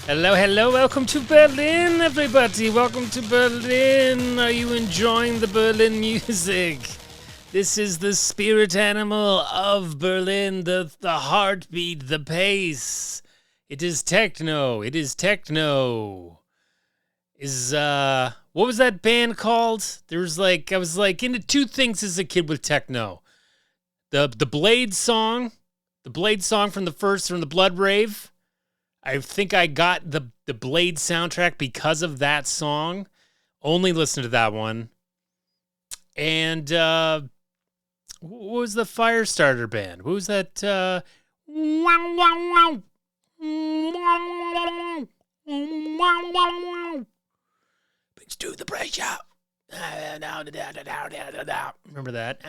Hello, welcome to Berlin, everybody. Welcome to Berlin. Are you enjoying the Berlin music? This is the spirit animal of Berlin, the heartbeat, the pace. It is techno. What was that band called? I was into two things as a kid with techno. The Blade song from the Blood Rave. I think I got the Blade soundtrack because of that song. Only listened to that one. And what was the Firestarter band? What was that? Let's do the pressure. Remember that?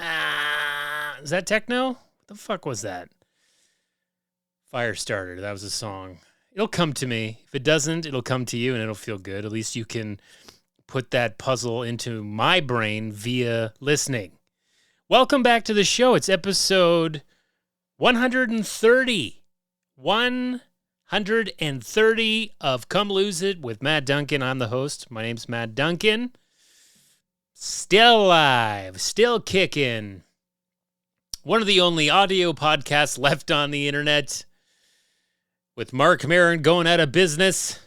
Is that techno? What the fuck was that? Firestarter. That was a song. It'll come to me. If it doesn't, it'll come to you and it'll feel good. At least you can put that puzzle into my brain via listening. Welcome back to the show. It's episode 130. 130 of Come Lose It with Matt Duncan. I'm the host. My name's Matt Duncan. Still alive. Still kicking. One of the only audio podcasts left on the internet. With Mark Maron going out of business,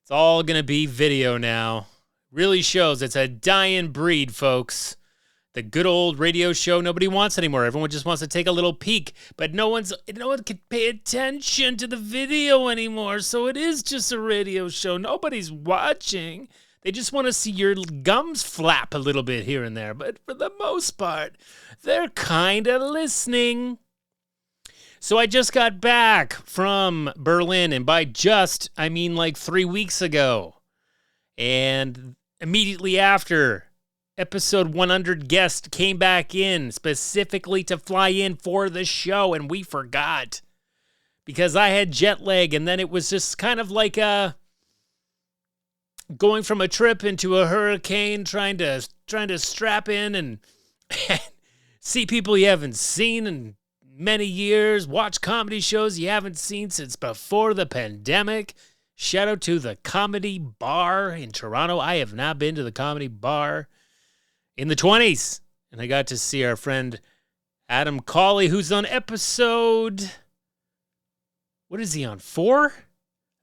it's all going to be video now. Really shows it's a dying breed, folks. The good old radio show nobody wants anymore. Everyone just wants to take a little peek, but no one can pay attention to the video anymore, so it is just a radio show. Nobody's watching. They just want to see your gums flap a little bit here and there, but for the most part, they're kind of listening. So I just got back from Berlin, and by just, I mean like 3 weeks ago. And immediately after, episode 100 guest came back in specifically to fly in for the show, and we forgot. Because I had jet lag, and then it was just kind of like going from a trip into a hurricane, trying to strap in and see people you haven't seen in many years, watch comedy shows you haven't seen since before the pandemic. Shout out to the Comedy Bar in Toronto. I have not been to the Comedy Bar in the 20s. And I got to see our friend Adam Cawley, who's on episode... What is he on, 4?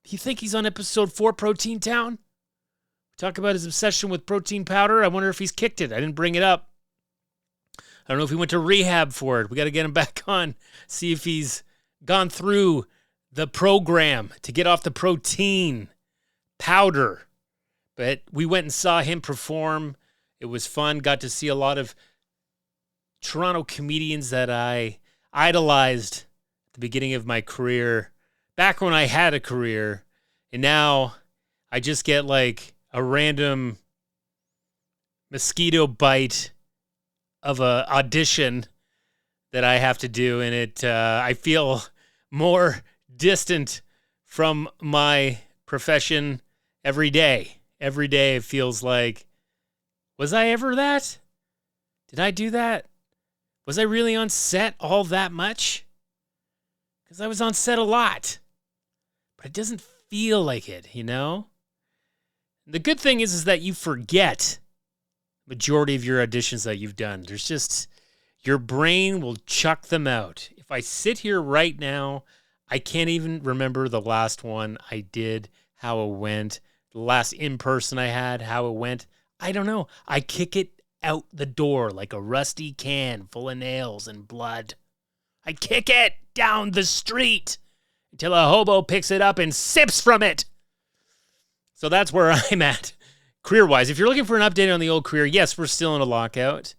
Do you think he's on episode 4, Protein Town? Talk about his obsession with protein powder. I wonder if he's kicked it. I didn't bring it up. I don't know if he went to rehab for it. We got to get him back on, see if he's gone through the program to get off the protein powder. But we went and saw him perform. It was fun. Got to see a lot of Toronto comedians that I idolized at the beginning of my career, back when I had a career. And now I just get like a random mosquito bite of a audition that I have to do, and I feel more distant from my profession every day. Every day it feels like, was I ever that? Did I do that? Was I really on set all that much? Because I was on set a lot, but it doesn't feel like it, you know? The good thing is that you forget majority of your auditions that you've done. There's just, your brain will chuck them out. If I sit here right now, I can't even remember the last one I did, how it went, the last in-person I had, how it went. I don't know. I kick it out the door like a rusty can full of nails and blood. I kick it down the street until a hobo picks it up and sips from it. So that's where I'm at. Career-wise, if you're looking for an update on the old career, yes, we're still in a lockout.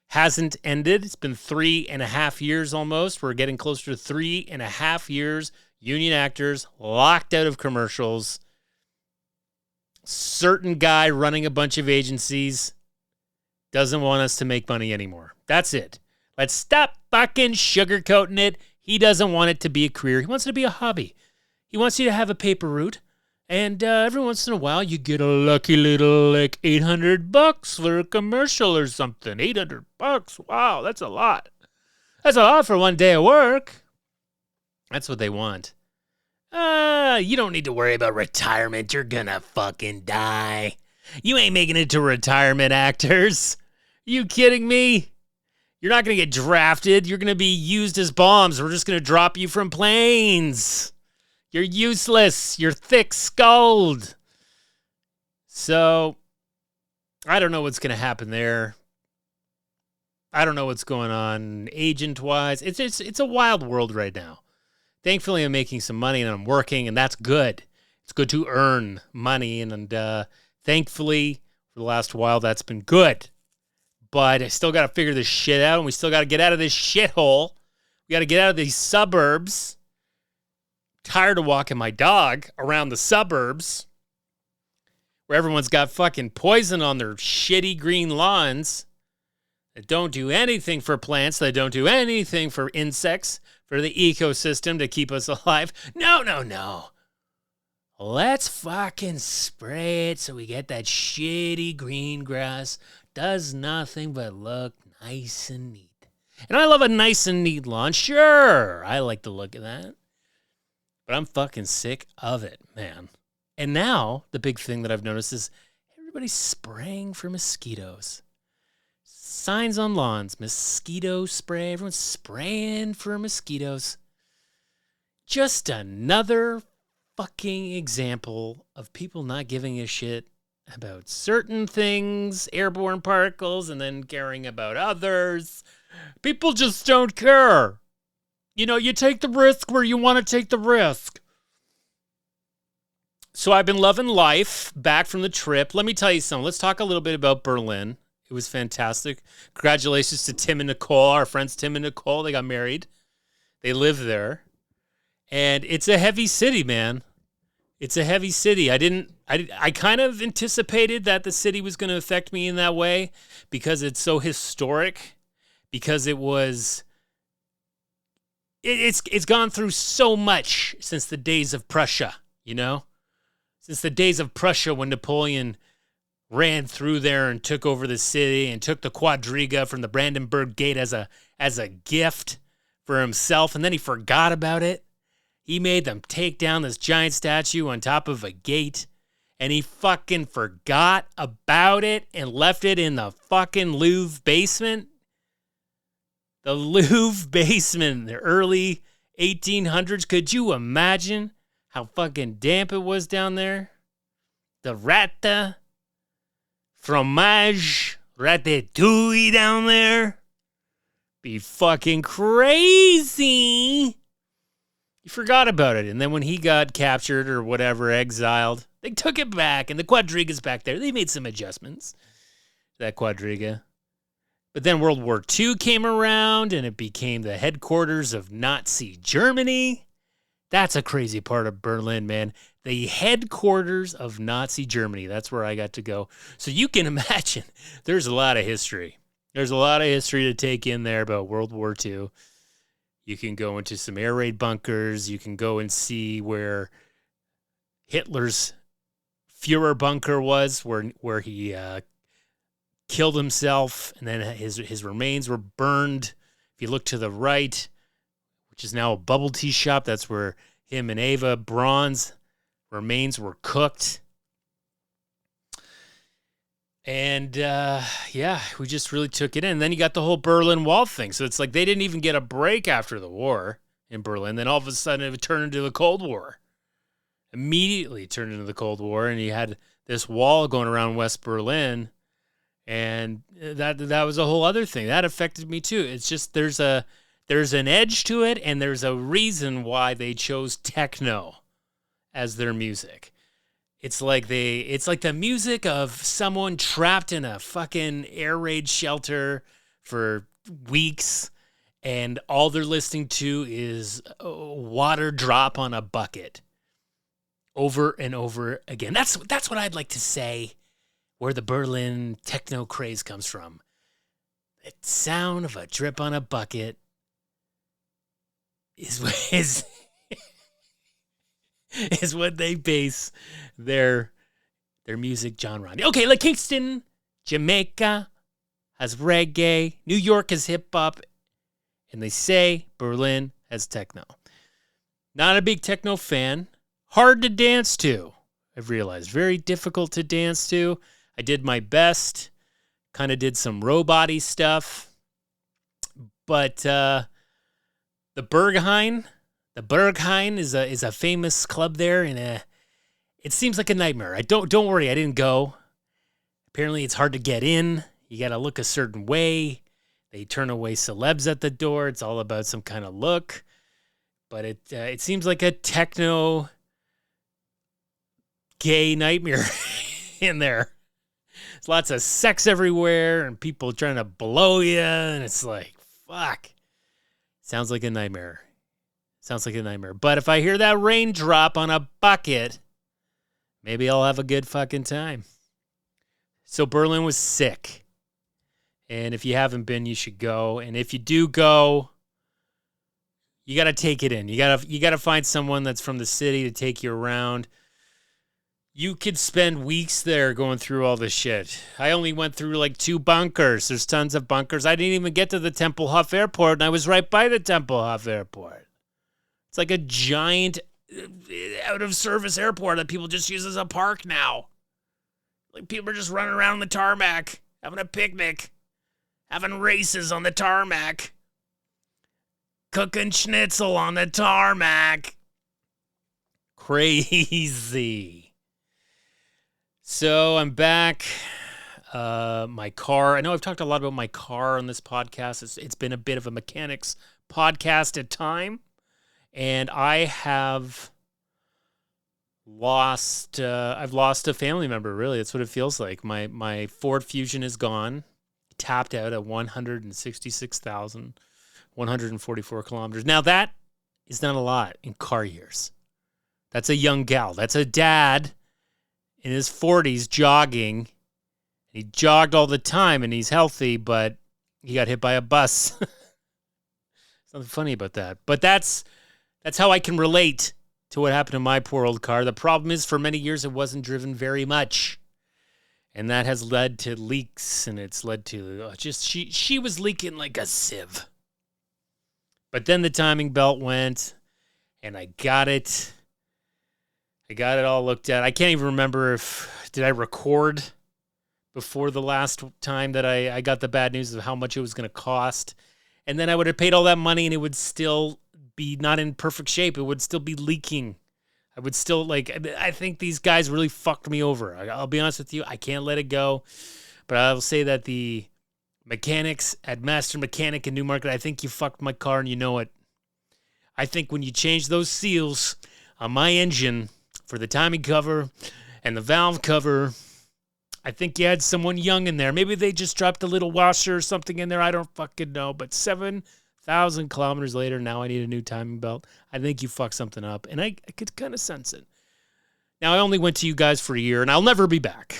Hasn't ended. It's been 3.5 years almost. We're getting closer to 3.5 years. Union actors locked out of commercials. Certain guy running a bunch of agencies doesn't want us to make money anymore. That's it. Let's stop fucking sugarcoating it. He doesn't want it to be a career. He wants it to be a hobby. He wants you to have a paper route. And every once in a while, you get a lucky little, like, $800 for a commercial or something. $800. Wow, that's a lot. That's a lot for one day of work. That's what they want. You don't need to worry about retirement. You're gonna fucking die. You ain't making it to retirement, actors. Are you kidding me? You're not gonna get drafted. You're gonna be used as bombs. We're just gonna drop you from planes. You're useless. You're thick-skulled. So, I don't know what's gonna happen there. I don't know what's going on agent-wise. It's a wild world right now. Thankfully, I'm making some money and I'm working, and that's good. It's good to earn money, and thankfully, for the last while, that's been good. But I still got to figure this shit out, and we still got to get out of this shithole. We got to get out of these suburbs. I'm tired of walking my dog around the suburbs where everyone's got fucking poison on their shitty green lawns that don't do anything for plants, that don't do anything for insects, for the ecosystem to keep us alive. No. Let's fucking spray it so we get that shitty green grass. Does nothing but look nice and neat. And I love a nice and neat lawn. Sure, I like the look of that. But I'm fucking sick of it, man. And now, the big thing that I've noticed is everybody's spraying for mosquitoes. Signs on lawns, mosquito spray. Everyone's spraying for mosquitoes. Just another fucking example of people not giving a shit about certain things, airborne particles, and then caring about others. People just don't care. You know, you take the risk where you want to take the risk. So I've been loving life back from the trip. Let me tell you something. Let's talk a little bit about Berlin. It was fantastic. Congratulations to Tim and Nicole, our friends Tim and Nicole. They got married. They live there. And it's a heavy city, man. It's a heavy city. I kind of anticipated that the city was going to affect me in that way because it's so historic, because it's gone through so much since the days of Prussia, you know? Since the days of Prussia when Napoleon ran through there and took over the city and took the quadriga from the Brandenburg Gate as a gift for himself, and then he forgot about it. He made them take down this giant statue on top of a gate, and he fucking forgot about it and left it in the fucking Louvre basement. The Louvre basement in the early 1800s. Could you imagine how fucking damp it was down there? The rata, fromage, ratatouille down there. Be fucking crazy. He forgot about it. And then when he got captured or whatever, exiled, they took it back. And the quadriga's back there. They made some adjustments. That quadriga. But then World War II came around and it became the headquarters of Nazi Germany. That's a crazy part of Berlin, man. The headquarters of Nazi Germany. That's where I got to go. So you can imagine there's a lot of history. There's a lot of history to take in there about World War II. You can go into some air raid bunkers. You can go and see where Hitler's Führer bunker was, where he killed himself, and then his remains were burned. If you look to the right, which is now a bubble tea shop, that's where him and Eva Braun's remains were cooked. And, we just really took it in. And then you got the whole Berlin Wall thing. So it's like they didn't even get a break after the war in Berlin. Then all of a sudden it turned into the Cold War. Immediately turned into the Cold War. And you had this wall going around West Berlin. And that was a whole other thing. That affected me too. It's just there's an edge to it. And there's a reason why they chose techno as their music. It's like the music of someone trapped in a fucking air raid shelter for weeks, and all they're listening to is water drop on a bucket over and over again. That's what I'd like to say where the Berlin techno craze comes from. The sound of a drip on a bucket is what they base their music genre on. Okay, like Kingston, Jamaica has reggae, New York has hip hop, and they say Berlin has techno. Not a big techno fan. Hard to dance to, I've realized. Very difficult to dance to. I did my best. Kind of did some robot-y stuff. But the Berghain is a famous club there, and it seems like a nightmare. Don't worry, I didn't go. Apparently, it's hard to get in. You got to look a certain way. They turn away celebs at the door. It's all about some kind of look. But it seems like a techno gay nightmare in there. There's lots of sex everywhere and people trying to blow you, and it's like, fuck. Sounds like a nightmare. But if I hear that raindrop on a bucket, maybe I'll have a good fucking time. So Berlin was sick. And if you haven't been, you should go. And if you do go, you got to take it in. You got to find someone that's from the city to take you around. You could spend weeks there going through all this shit. I only went through like 2 bunkers. There's tons of bunkers. I didn't even get to the Tempelhof Airport, and I was right by the Tempelhof Airport. It's like a giant out-of-service airport that people just use as a park now. Like people are just running around the tarmac, having a picnic, having races on the tarmac, cooking schnitzel on the tarmac. Crazy. So I'm back. My car. I know I've talked a lot about my car on this podcast. It's been a bit of a mechanics podcast at time. And I have I've lost a family member, really. That's what it feels like. My Ford Fusion is gone, tapped out at 166,144 kilometers. Now, that is not a lot in car years. That's a young gal. That's a dad in his 40s jogging. He jogged all the time, and he's healthy, but he got hit by a bus. There's nothing funny about that. But that's how I can relate to what happened to my poor old car. The problem is, for many years, it wasn't driven very much. And that has led to leaks, and it's led to she was leaking like a sieve. But then the timing belt went, and I got it. I got it all looked at. I can't even remember did I record before the last time that I got the bad news of how much it was going to cost. And then I would have paid all that money, and it would still be not in perfect shape. It would still be leaking. I would still, I think these guys really fucked me over. I'll be honest with you. I can't let it go. But I will say that the mechanics at Master Mechanic in Newmarket, I think you fucked my car and you know it. I think when you change those seals on my engine for the timing cover and the valve cover, I think you had someone young in there. Maybe they just dropped a little washer or something in there. I don't fucking know. But 7,000 kilometers later, now I need a new timing belt. I think you fucked something up, and I could kind of sense it. Now, I only went to you guys for a year, and I'll never be back.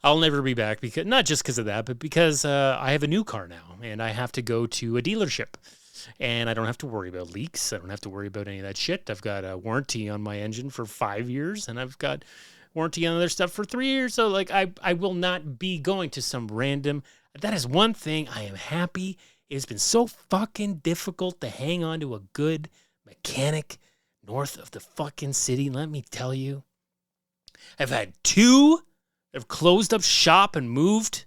I'll never be back, because not just because of that, but because I have a new car now, and I have to go to a dealership. And I don't have to worry about leaks. I don't have to worry about any of that shit. I've got a warranty on my engine for 5 years, and I've got warranty on other stuff for 3 years. So, I will not be going to some random... That is one thing I am happy. It's been so fucking difficult to hang on to a good mechanic north of the fucking city. Let me tell you. I've had 2 that have closed up shop and moved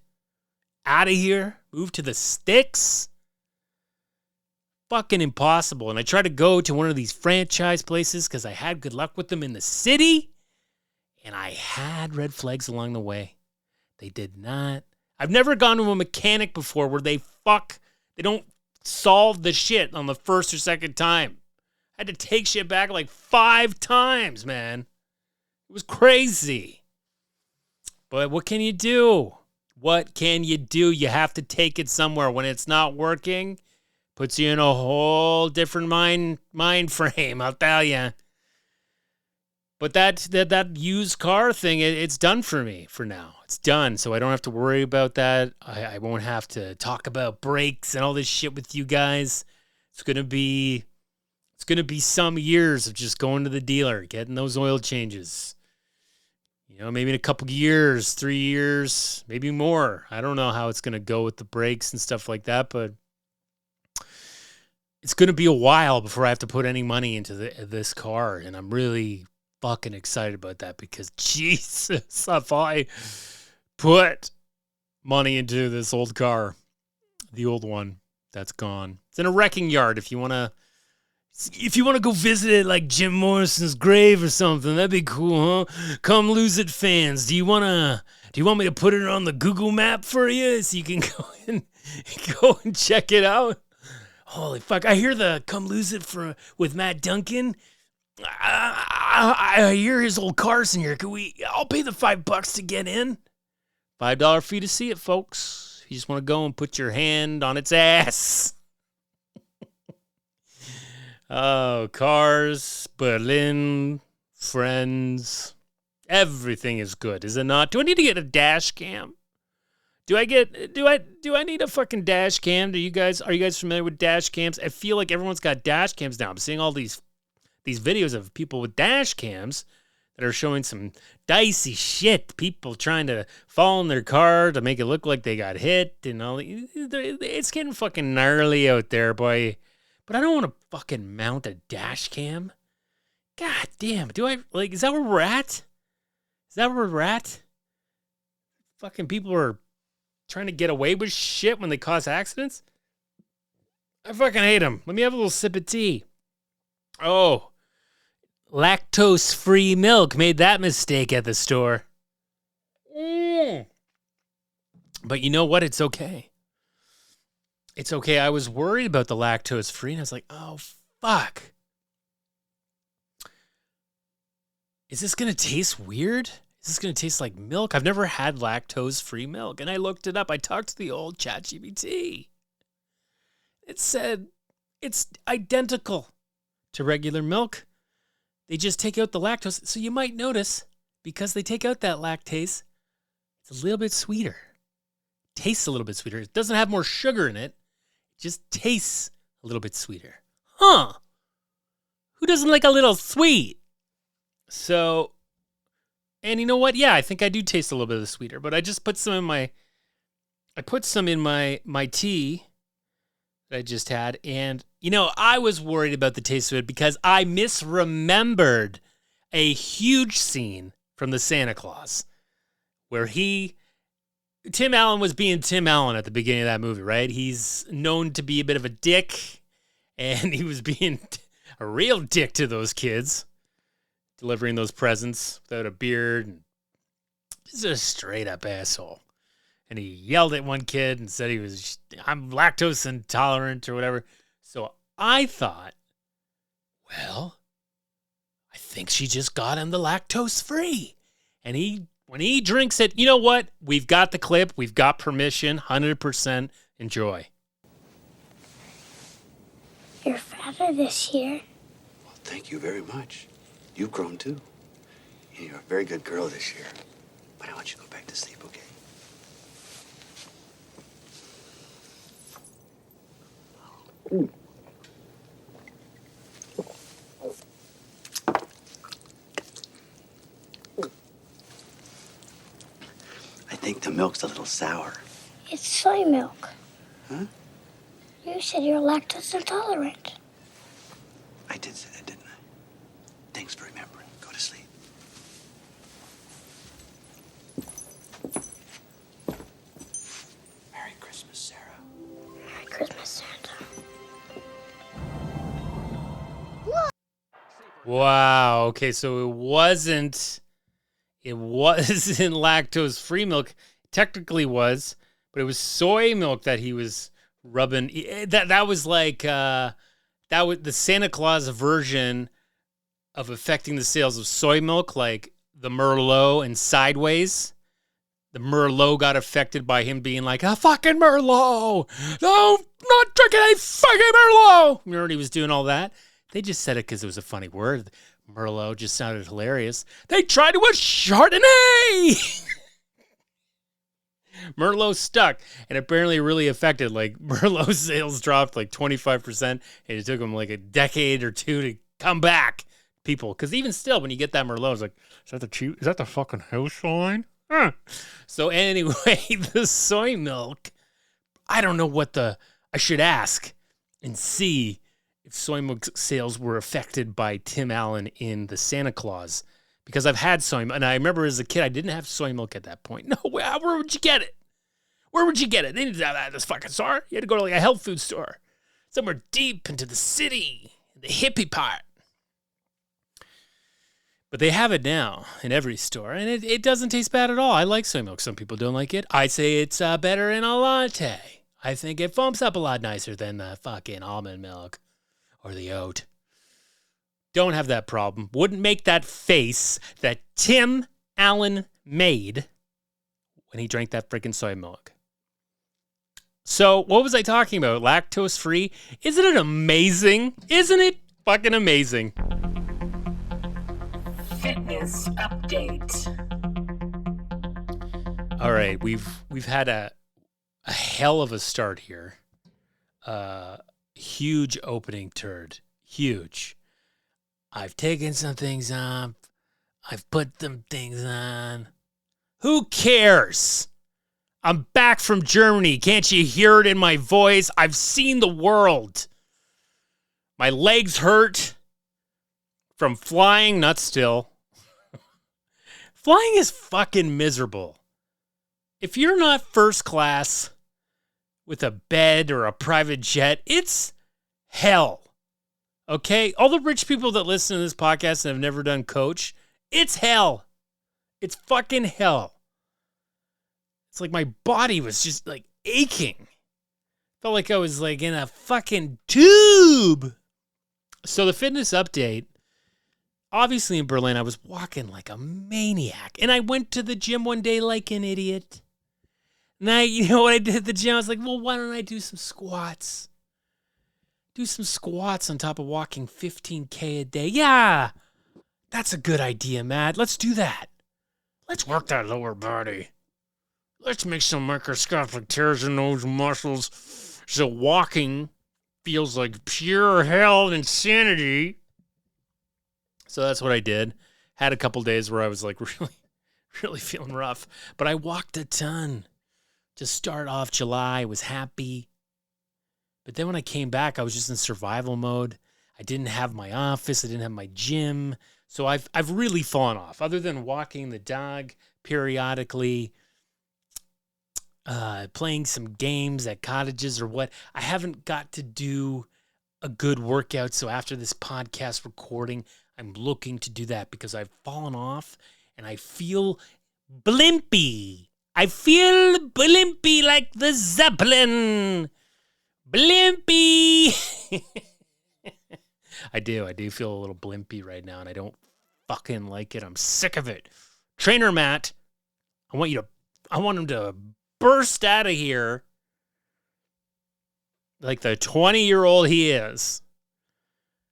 out of here. Moved to the sticks. Fucking impossible. And I tried to go to one of these franchise places because I had good luck with them in the city. And I had red flags along the way. They did not. I've never gone to a mechanic before where they don't solve the shit on the first or second time. I had to take shit back like 5 times, man. It was crazy. But what can you do? What can you do? You have to take it somewhere. When it's not working, puts you in a whole different mind frame, I'll tell you. But that used car thing, it's done for me for now. It's done, so I don't have to worry about that. I won't have to talk about brakes and all this shit with you guys. It's gonna be some years of just going to the dealer, getting those oil changes. You know, maybe in a couple years, 3 years, maybe more. I don't know how it's gonna go with the brakes and stuff like that, but it's going to be a while before I have to put any money into this car, and I'm really fucking excited about that because Jesus, if I put money into this old car, the old one that's gone, it's in a wrecking yard. If you want to go visit it like Jim Morrison's grave or something, that'd be cool, huh? Come Lose It fans. Do you want me to put it on the Google map for you so you can go and check it out? Holy fuck! I hear the Come Lose It with Matt Duncan. I hear his old car's in here. I'll pay the $5 to get in. $5 fee to see it, folks. You just want to go and put your hand on its ass. Oh, cars, Berlin, friends, everything is good, is it not? Do I need to get a dash cam? Do I need a fucking dash cam? Are you guys familiar with dash cams? I feel like everyone's got dash cams now. I'm seeing all these videos of people with dash cams that are showing some dicey shit. People trying to fall in their car to make it look like they got hit and all. It's getting fucking gnarly out there, boy. But I don't want to fucking mount a dash cam. God damn. Is that where we're at? Fucking people are trying to get away with shit when they cause accidents? I fucking hate them. Let me have a little sip of tea. Oh, lactose-free milk. Made that mistake at the store. But you know what? It's okay. It's okay. I was worried about the lactose-free, and I was like, oh, fuck. Is this going to taste weird? Is this going to taste like milk? I've never had lactose-free milk, and I looked it up. I talked to the old ChatGPT. It said it's identical to regular milk. They just take out the lactose. So you might notice, because they take out that lactase, it's a little bit sweeter. Tastes a little bit sweeter. It doesn't have more sugar in it. It just tastes a little bit sweeter. Huh. Who doesn't like a little sweet? So, and you know what? Yeah, I think I do taste a little bit of the sweeter, but I just put some in my tea that I just had. And, I was worried about the taste of it because I misremembered a huge scene from the Santa Claus where Tim Allen was being Tim Allen at the beginning of that movie, right? He's known to be a bit of a dick, and he was being a real dick to those kids, delivering those presents without a beard, and just a straight-up asshole. And he yelled at one kid and said I'm lactose intolerant or whatever. So I thought, well, I think she just got him the lactose-free. And when he drinks it, you know what? We've got the clip. We've got permission. 100% enjoy. You're fatter this year. Well, thank you very much. You've grown too. You're a very good girl this year. But I want you to go back to sleep, okay? I think the milk's a little sour. It's soy milk. Huh? You said you're lactose intolerant. I did say that, didn't I? Thanks for remembering. Go to sleep. Merry Christmas, Sarah. Merry Christmas, Santa. Wow. Okay, so it wasn't lactose-free milk. Technically was, but it was soy milk that he was rubbing. That was like that was the Santa Claus version of affecting the sales of soy milk, like the Merlot and Sideways. The Merlot got affected by him being like, a fucking Merlot. No, not drinking a fucking Merlot. Remember he was doing all that? They just said it because it was a funny word. Merlot just sounded hilarious. They tried to with Chardonnay. Merlot stuck, and apparently really affected. Like, Merlot sales dropped like 25%, and it took them like a decade or two to come back, people. Because even still, when you get that Merlot, it's like, is that the fucking house wine? Huh. So anyway, the soy milk, I don't know I should ask and see if soy milk sales were affected by Tim Allen in The Santa Claus, because I've had soy milk, and I remember as a kid I didn't have soy milk at that point. No, where would you get it? Where would you get it? They didn't have that at this fucking store. You had to go to like a health food store, somewhere deep into the city, the hippie part. But they have it now in every store, and it doesn't taste bad at all. I like soy milk. Some people don't like it. I say it's better in a latte. I think it foams up a lot nicer than the fucking almond milk or the oat. Don't have that problem. Wouldn't make that face that Tim Allen made when he drank that freaking soy milk. So what was I talking about? Lactose free? Isn't it amazing? Isn't it fucking amazing? Fitness update. All right, we've had a hell of a start here. Huge opening turd. Huge. I've taken some things off. I've put some things on. Who cares? I'm back from Germany. Can't you hear it in my voice? I've seen the world. My legs hurt from flying, not still. Flying is fucking miserable. If you're not first class with a bed or a private jet, it's hell. Okay? All the rich people that listen to this podcast and have never done coach, it's hell. It's fucking hell. It's like my body was just like aching. Felt like I was like in a fucking tube. So the fitness update, obviously in Berlin, I was walking like a maniac. And I went to the gym one day like an idiot. And you know what I did at the gym? I was like, well, why don't I do some squats? Do some squats on top of walking 15K a day. Yeah, that's a good idea, Matt. Let's do that. Let's work that lower body. Let's make some microscopic tears in those muscles so walking feels like pure hell insanity. So that's what I did. Had a couple days where I was like really feeling rough. But I walked a ton. To start off July, I was happy. But then when I came back, I was just in survival mode. I didn't have my office. I didn't have my gym. So I've really fallen off. Other than walking the dog periodically, playing some games at cottages or what, I haven't got to do a good workout. So after this podcast recording, I'm looking to do that because I've fallen off and I feel blimpy. I feel blimpy like the Zeppelin. Blimpy. I do feel a little blimpy right now and I don't fucking like it. I'm sick of it. Trainer Matt, I want him to burst out of here like the 20-year-old he is.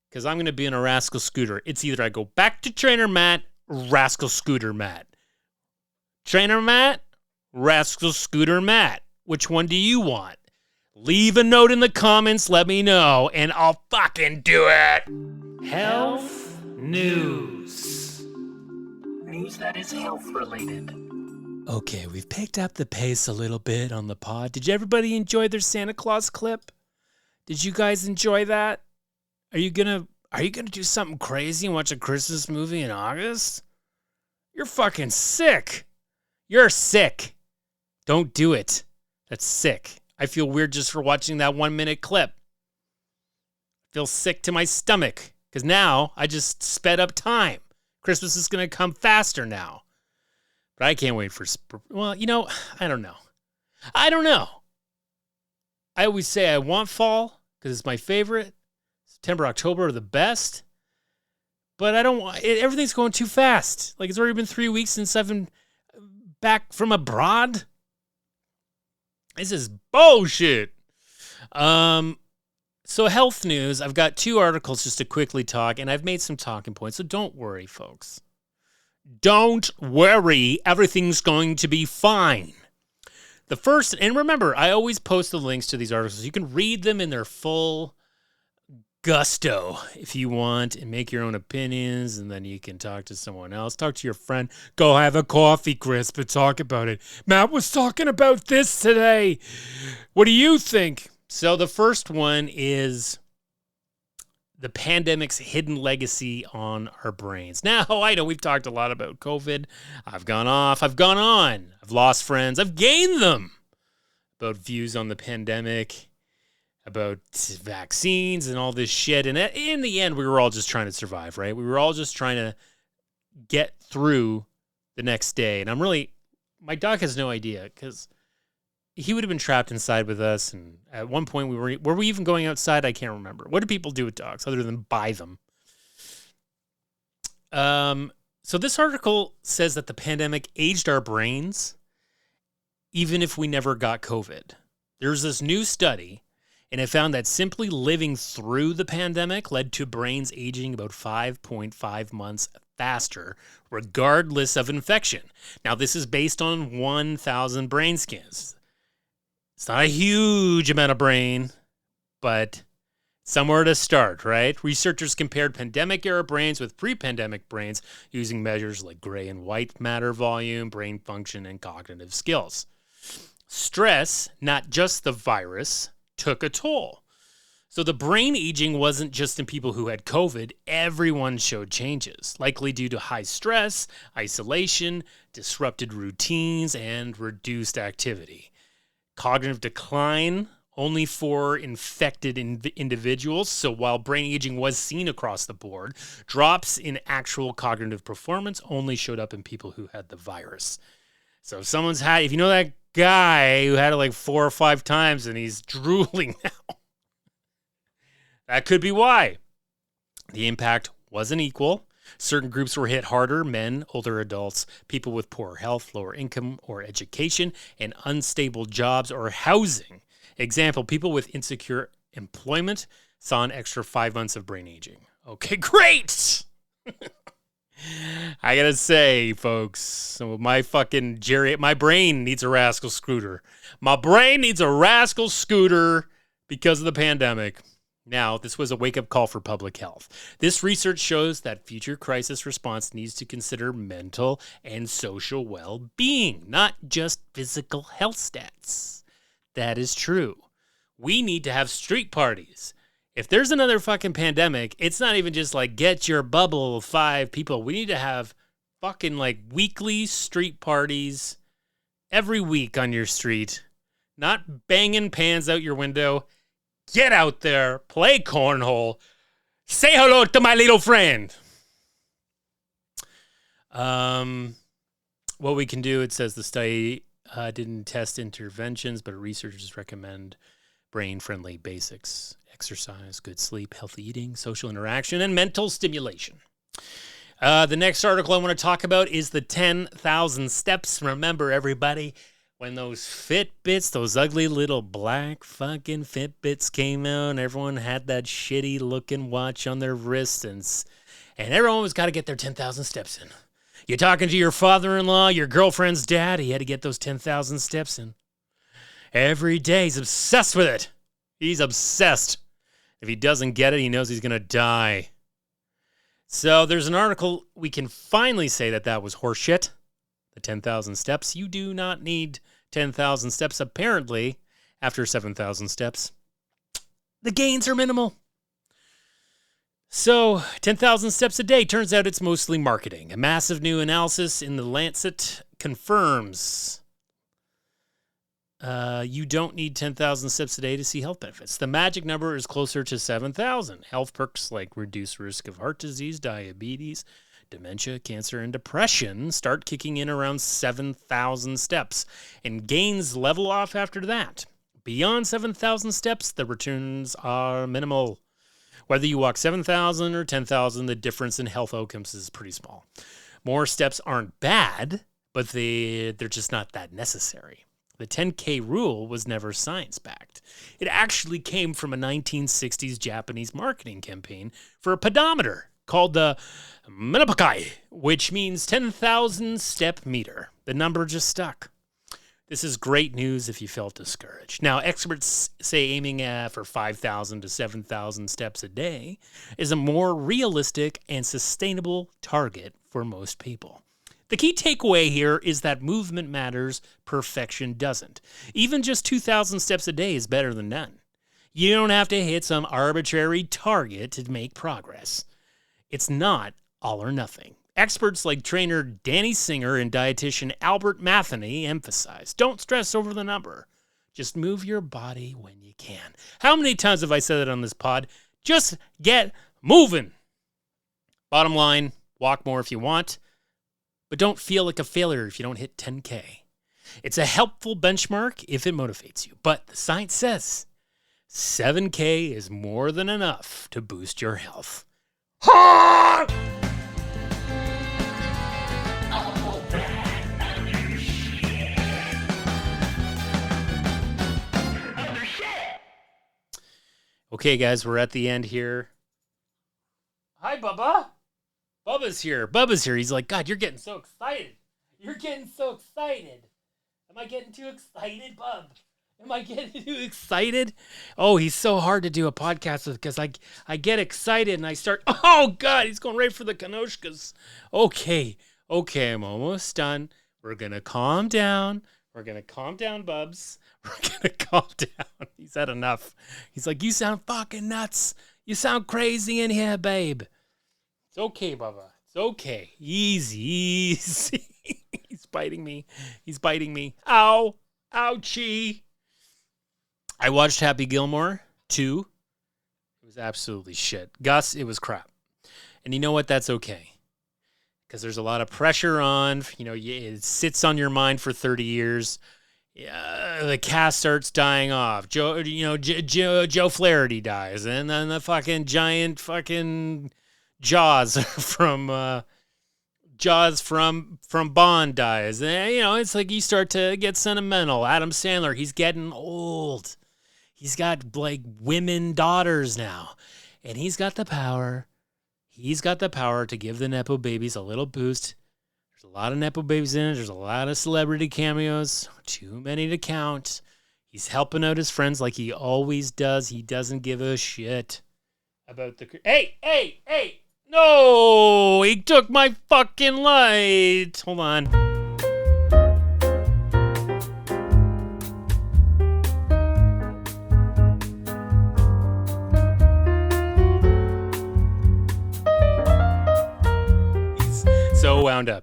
Because I'm going to be in a Rascal Scooter. It's either I go back to Trainer Matt, Rascal Scooter Matt. Trainer Matt, Rascal Scooter Matt. Which one do you want? Leave a note in the comments, let me know, and I'll fucking do it. Health news. News that is health related. Okay, we've picked up the pace a little bit on the pod. Did everybody enjoy their Santa Claus clip? Did you guys enjoy that? Are you gonna do something crazy and watch a Christmas movie in August? You're fucking sick. You're sick. Don't do it. That's sick. I feel weird just for watching that 1 minute clip. I feel sick to my stomach because now I just sped up time. Christmas is going to come faster now. But I can't wait for, well, I don't know. I always say I want fall because it's my favorite. September, October are the best. But I don't want, everything's going too fast. Like it's already been 3 weeks since I've been back from abroad. This is bullshit. So health news, I've got 2 articles just to quickly talk, and I've made some talking points, so don't worry, folks. Don't worry, everything's going to be fine. The first, and remember, I always post the links to these articles. You can read them in their full gusto if you want and make your own opinions, and then you can talk to someone else. Talk to your friend. Go have a coffee, Chris, but talk about it. Matt was talking about this today. What do you think? So the first one is the pandemic's hidden legacy on our brains. Now, I know we've talked a lot about COVID. I've gone off, I've gone on. I've lost friends, I've gained them. About views on the pandemic, about vaccines and all this shit. And in the end, we were all just trying to survive, right? We were all just trying to get through the next day. And my dog has no idea because he would have been trapped inside with us. And at one point, were we even going outside? I can't remember. What do people do with dogs other than buy them? So this article says that the pandemic aged our brains, even if we never got COVID. There's this new study, and it found that simply living through the pandemic led to brains aging about 5.5 months faster, regardless of infection. Now, this is based on 1,000 brain scans. It's not a huge amount of brain, but somewhere to start, right? Researchers compared pandemic-era brains with pre-pandemic brains using measures like gray and white matter volume, brain function, and cognitive skills. Stress, not just the virus, took a toll. So the brain aging wasn't just in people who had COVID. Everyone showed changes, likely due to high stress, isolation, disrupted routines, and reduced activity. Cognitive decline only for infected individuals. So while brain aging was seen across the board, drops in actual cognitive performance only showed up in people who had the virus. So if you know that guy who had it like 4 or 5 times and he's drooling now, that could be why. The impact wasn't equal. Certain groups were hit harder: men, older adults, people with poor health, lower income or education, and unstable jobs or housing. Example, people with insecure employment saw an extra 5 months of brain aging. Okay, great! I gotta say, folks, so my brain needs a rascal scooter. My brain needs a rascal scooter because of the pandemic. Now, this was a wake-up call for public health. This research shows that future crisis response needs to consider mental and social well-being, not just physical health stats. That is true. We need to have street parties. If there's another fucking pandemic, it's not even just like get your bubble of 5 people. We need to have fucking like weekly street parties every week on your street. Not banging pans out your window. Get out there, play cornhole, say hello to my little friend. What we can do, it says the study didn't test interventions, but researchers recommend brain-friendly basics: exercise, good sleep, healthy eating, social interaction, and mental stimulation. The next article I want to talk about is the 10,000 steps. Remember, everybody, when those Fitbits, those ugly little black fucking Fitbits came out, and everyone had that shitty looking watch on their wrists, and everyone was got to get their 10,000 steps in. You're talking to your father-in-law, your girlfriend's dad, he had to get those 10,000 steps in. Every day, he's obsessed with it. He's obsessed. If he doesn't get it, he knows he's going to die. So there's an article, we can finally say that was horseshit. The 10,000 steps. You do not need 10,000 steps, apparently, after 7,000 steps. The gains are minimal. So, 10,000 steps a day. Turns out it's mostly marketing. A massive new analysis in The Lancet confirms you don't need 10,000 steps a day to see health benefits. The magic number is closer to 7,000. Health perks like reduced risk of heart disease, diabetes, dementia, cancer, and depression start kicking in around 7,000 steps, and gains level off after that. Beyond 7,000 steps, the returns are minimal. Whether you walk 7,000 or 10,000, the difference in health outcomes is pretty small. More steps aren't bad, but they're just not that necessary. The 10K rule was never science-backed. It actually came from a 1960s Japanese marketing campaign for a pedometer called the Minapakai, which means 10,000 step meter. The number just stuck. This is great news if you felt discouraged. Now, experts say aiming for 5,000 to 7,000 steps a day is a more realistic and sustainable target for most people. The key takeaway here is that movement matters, perfection doesn't. Even just 2,000 steps a day is better than none. You don't have to hit some arbitrary target to make progress. It's not all or nothing. Experts like trainer Danny Singer and dietitian Albert Matheny emphasize, don't stress over the number. Just move your body when you can. How many times have I said that on this pod? Just get moving. Bottom line, walk more if you want, but don't feel like a failure if you don't hit 10K. It's a helpful benchmark if it motivates you, but the science says 7K is more than enough to boost your health. Ha! Okay, guys, we're at the end here. Hi, Bubba. Bubba's here. He's like, God, you're getting so excited. You're getting so excited. Am I getting too excited, Bub? Am I getting too excited? Oh, he's so hard to do a podcast with because I get excited and I start, oh, God, he's going right for the Kanoshkas. Okay, I'm almost done. We're going to calm down. Bubs. We're going to calm down. He's had enough. He's like, you sound fucking nuts. You sound crazy in here, babe. It's okay, Bubba. It's okay. Easy. He's biting me. Ow. Ouchie. I watched Happy Gilmore 2. It was absolutely shit. Gus, it was crap. And you know what? That's okay. Because there's a lot of pressure on, it sits on your mind for 30 years. The cast starts dying off. Joe Flaherty dies, and then the fucking giant fucking Jaws from Bond dies. And, it's like you start to get sentimental. Adam Sandler, he's getting old. He's got like women daughters now, and he's got the power. He's got the power to give the Nepo babies a little boost. There's a lot of Nepo babies in it. There's a lot of celebrity cameos. Too many to count. He's helping out his friends like he always does. He doesn't give a shit about the... Hey! No! He took my fucking light! Hold on.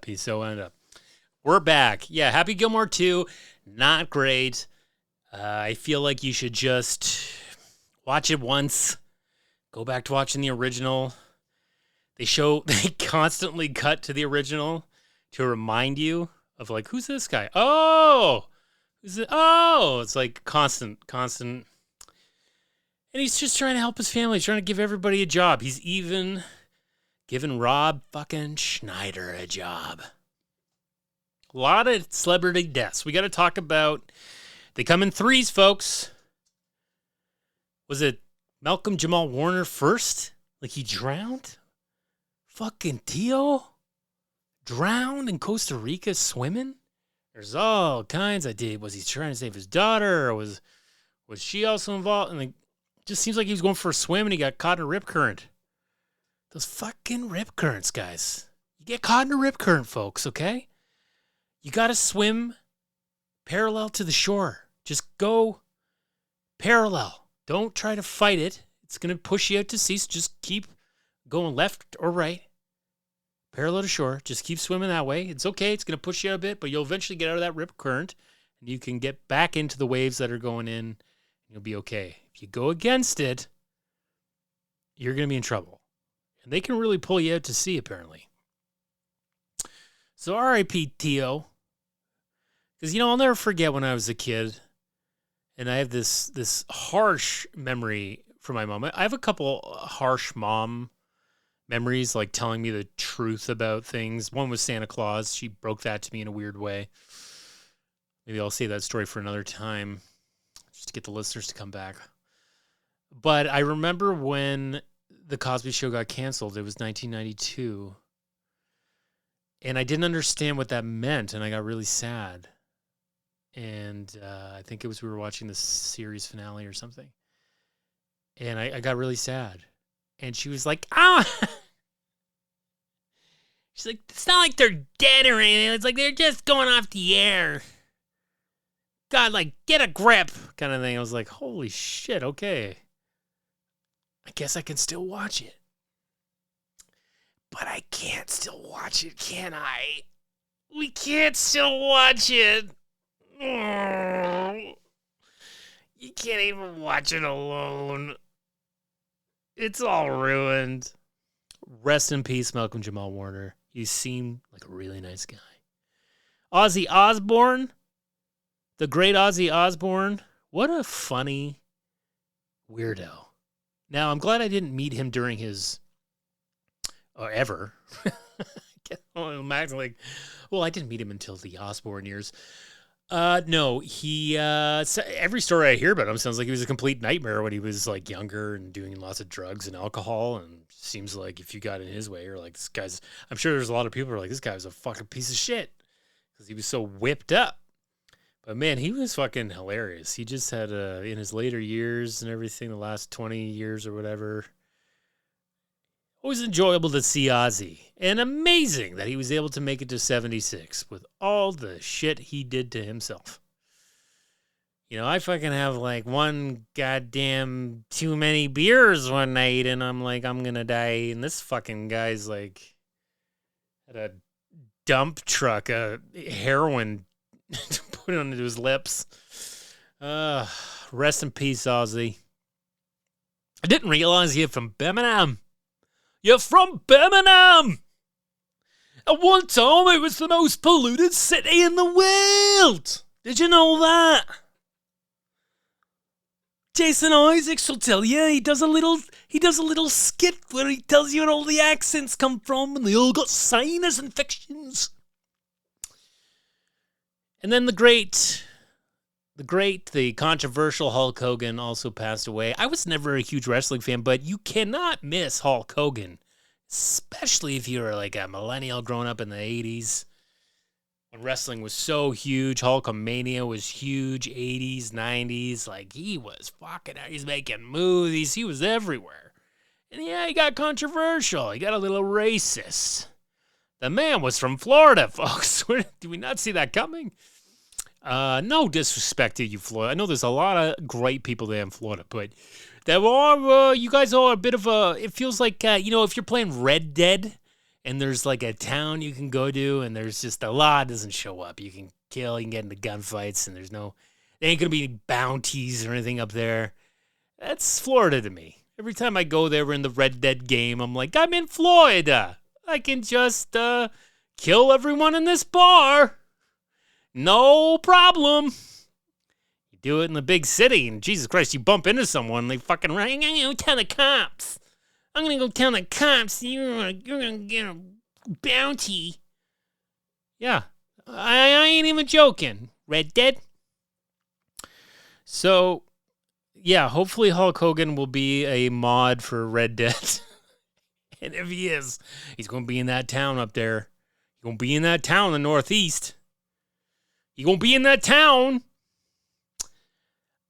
He's so wound up. We're back. Yeah, Happy Gilmore 2, not great. I feel like you should just watch it once. Go back to watching the original. They constantly cut to the original to remind you of like, who's this guy? Oh, it's like constant. And he's just trying to help his family. He's trying to give everybody a job. He's even giving Rob fucking Schneider a job. A lot of celebrity deaths. We got to talk about. They come in threes, folks. Was it Malcolm Jamal Warner first? Like he drowned? Fucking Tio? Drowned in Costa Rica swimming? There's all kinds of deal. Was he trying to save his daughter? Or was she also involved? And it just seems like he was going for a swim and he got caught in a rip current. Those fucking rip currents, guys. You get caught in a rip current, folks, okay? You got to swim parallel to the shore. Just go parallel. Don't try to fight it. It's going to push you out to sea, so just keep going left or right. Parallel to shore. Just keep swimming that way. It's okay. It's going to push you out a bit, but you'll eventually get out of that rip current, and you can get back into the waves that are going in, and you'll be okay. If you go against it, you're going to be in trouble. And they can really pull you out to sea, apparently. So R.I.P. Tio. Because, I'll never forget when I was a kid, and I have this harsh memory from my mom. I have a couple harsh mom memories, like telling me the truth about things. One was Santa Claus. She broke that to me in a weird way. Maybe I'll save that story for another time, just to get the listeners to come back. But I remember when The Cosby Show got canceled. It was 1992. And I didn't understand what that meant, and I got really sad. And I think it was we were watching the series finale or something. And I got really sad. And she was like, she's like, it's not like they're dead or anything. It's like they're just going off the air. God, like, get a grip kind of thing. I was like, holy shit, okay. I guess I can still watch it. But I can't still watch it, can I? We can't still watch it. You can't even watch it alone. It's all ruined. Rest in peace, Malcolm Jamal Warner. You seem like a really nice guy. Ozzy Osbourne. The great Ozzy Osbourne. What a funny weirdo. Now, I'm glad I didn't meet him during his... or ever. Max, like, well, I didn't meet him until the Osbourne years. No, he, every story I hear about him sounds like he was a complete nightmare when he was, like, younger and doing lots of drugs and alcohol, and seems like if you got in his way, or like, this guy's, I'm sure there's a lot of people who are like, this guy was a fucking piece of shit, because he was so whipped up. But man, he was fucking hilarious. He just had, in his later years and everything, the last 20 years or whatever, always enjoyable to see Ozzy. And amazing that he was able to make it to 76 with all the shit he did to himself. You know, I fucking have like one goddamn too many beers one night and I'm like, I'm gonna die. And this fucking guy's like at a dump truck, a heroin put onto his lips. Rest in peace, Ozzy. I didn't realize you're from Birmingham. You're from Birmingham! At one time, it was the most polluted city in the world! Did you know that? Jason Isaacs will tell you, he does a little skit where he tells you where all the accents come from and they all got sinus infections. And then the controversial Hulk Hogan also passed away. I was never a huge wrestling fan, but you cannot miss Hulk Hogan, especially if you're like a millennial growing up in the 80s. When wrestling was so huge, Hulkamania was huge, 80s, 90s. Like, he was fucking, he's making movies. He was everywhere. And yeah, he got controversial. He got a little racist. The man was from Florida, folks. Did we not see that coming? No disrespect to you, Florida. I know there's a lot of great people there in Florida, but there are, you guys are a bit of a, it feels like, if you're playing Red Dead and there's like a town you can go to and there's just a lot doesn't show up. You can kill, you can get into gunfights and there ain't going to be bounties or anything up there. That's Florida to me. Every time I go there in the Red Dead game, I'm like, I'm in Florida. I can just kill everyone in this bar. No problem. You do it in the big city, and Jesus Christ, you bump into someone, they fucking run. I'm gonna go tell the cops. I'm gonna go tell the cops you're gonna get a bounty. Yeah, I ain't even joking. Red Dead. So, yeah, hopefully Hulk Hogan will be a mod for Red Dead. And if he is, he's gonna be in that town up there. He's gonna be in that town in the Northeast. You gonna be in that town.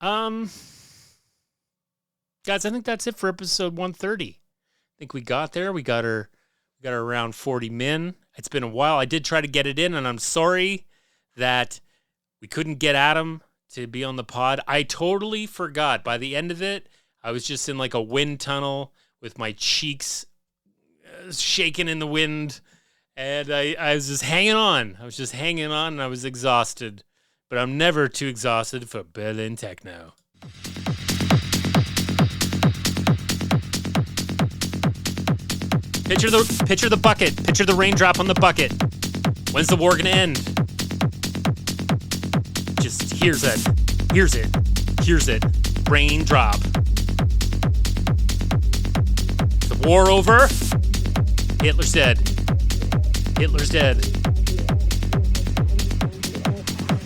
Guys, I think that's it for episode 130. I think we got there. We got her around 40 min. It's been a while. I did try to get it in, and I'm sorry that we couldn't get Adam to be on the pod. I totally forgot. By the end of it, I was just in like a wind tunnel with my cheeks shaking in the wind. And I was just hanging on. And I was exhausted. But I'm never too exhausted for Berlin Techno. Picture the bucket. Picture the raindrop on the bucket. When's the war gonna end? Just here's it. Raindrop. Is the war over? Hitler's dead.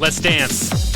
Let's dance.